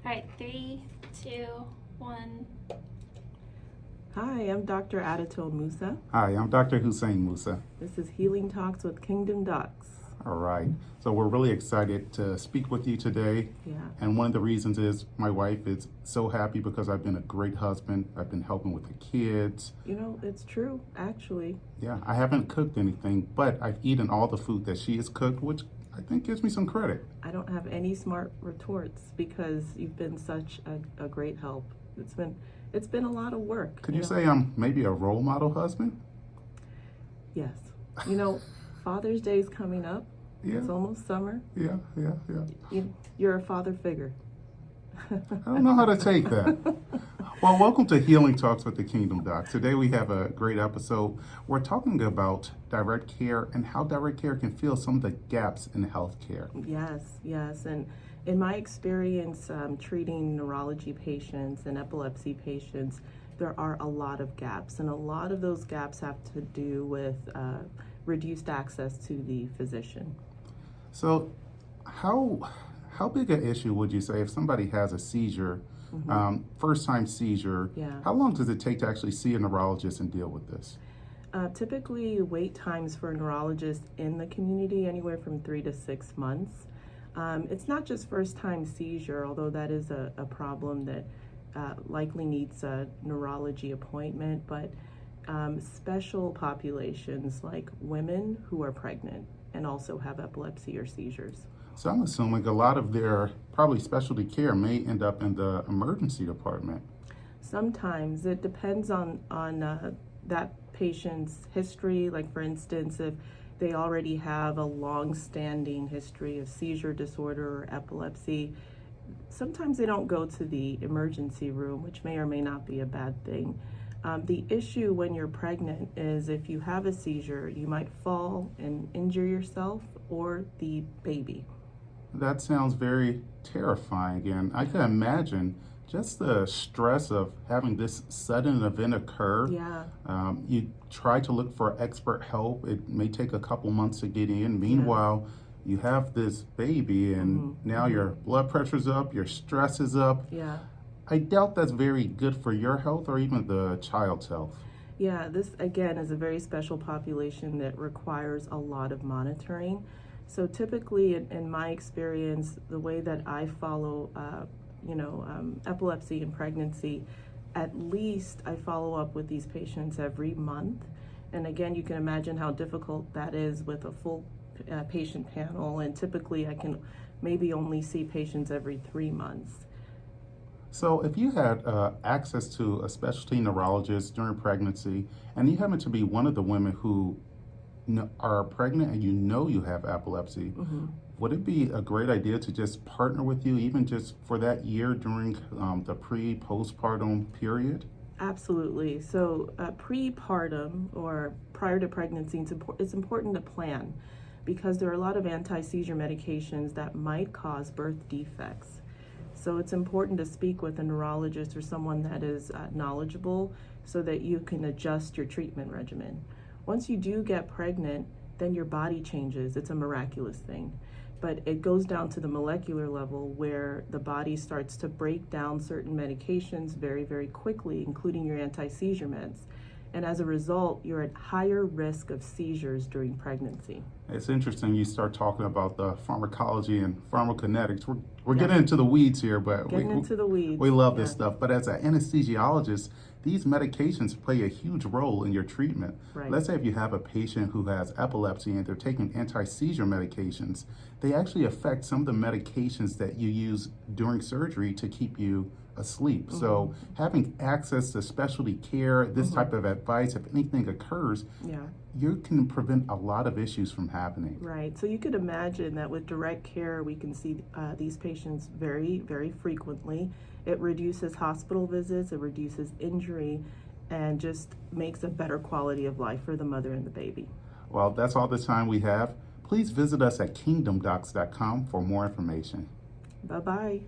All right, 3, 2, 1. Hi, I'm Dr. Aditole Musa. Hi, I'm Dr. Hussein Musa. This is Healing Talks with Kingdom Docs. All right. So we're really excited to speak with you today. Yeah. And one of the reasons is my wife is so happy because I've been a great husband. I've been helping with the kids. You know, it's true, actually. Yeah, I haven't cooked anything, but I've eaten all the food that she has cooked, which I think gives me some credit. I don't have any smart retorts because you've been such a great help. It's been a lot of work. Could you say I'm maybe a role model husband? Yes. You know, Father's Day is coming up. Yeah. It's almost summer. Yeah. You're a father figure. I don't know how to take that. Well, welcome to Healing Talks with the Kingdom Doc. Today we have a great episode. We're talking about direct care and how direct care can fill some of the gaps in healthcare. Yes. And in my experience treating neurology patients and epilepsy patients, there are a lot of gaps. And a lot of those gaps have to do with reduced access to the physician. So how big an issue would you say if somebody has a seizure, first time seizure, Yeah. how long does it take to actually see a neurologist and deal with this? Typically, wait times for neurologists in the community anywhere from 3 to 6 months. It's not just first-time seizure, although that is a problem that likely needs a neurology appointment, but special populations like women who are pregnant and also have epilepsy or seizures. So I'm assuming a lot of their probably specialty care may end up in the emergency department. Sometimes it depends on that patient's history. Like for instance, if they already have a long-standing history of seizure disorder or epilepsy, sometimes they don't go to the emergency room, which may or may not be a bad thing. The issue when you're pregnant is if you have a seizure, you might fall and injure yourself or the baby. That sounds very terrifying, and I can imagine just the stress of having this sudden event occur. Yeah. You try to look for expert help. It may take a couple months to get in. Meanwhile, you have this baby, and now your blood pressure's up, your stress is up. Yeah. I doubt that's very good for your health or even the child's health. Yeah, this again is a very special population that requires a lot of monitoring. So typically, in my experience, the way that I follow, epilepsy and pregnancy, at least I follow up with these patients every month. And again, you can imagine how difficult that is with a full patient panel. And typically, I can maybe only see patients every 3 months. So if you had access to a specialty neurologist during pregnancy, and you happen to be one of the women who are pregnant and you have epilepsy, would it be a great idea to just partner with you even just for that year during the postpartum period? Absolutely. So prepartum or prior to pregnancy, it's important to plan because there are a lot of anti-seizure medications that might cause birth defects. So it's important to speak with a neurologist or someone that is knowledgeable so that you can adjust your treatment regimen. Once you do get pregnant, then your body changes. It's a miraculous thing. But it goes down to the molecular level where the body starts to break down certain medications very, very quickly, including your anti-seizure meds. And as a result, you're at higher risk of seizures during pregnancy. It's interesting you start talking about the pharmacology and pharmacokinetics. We're getting into the weeds here, but we love this stuff. But as an anesthesiologist, these medications play a huge role in your treatment. Right. Let's say if you have a patient who has epilepsy and they're taking anti-seizure medications, they actually affect some of the medications that you use during surgery to keep you asleep. So having access to specialty care, this type of advice, if anything occurs, you can prevent a lot of issues from happening. Right. So you could imagine that with direct care, we can see these patients very, very frequently. It reduces hospital visits, it reduces injury, and just makes a better quality of life for the mother and the baby. Well, that's all the time we have. Please visit us at kingdomdocs.com for more information. Bye-bye.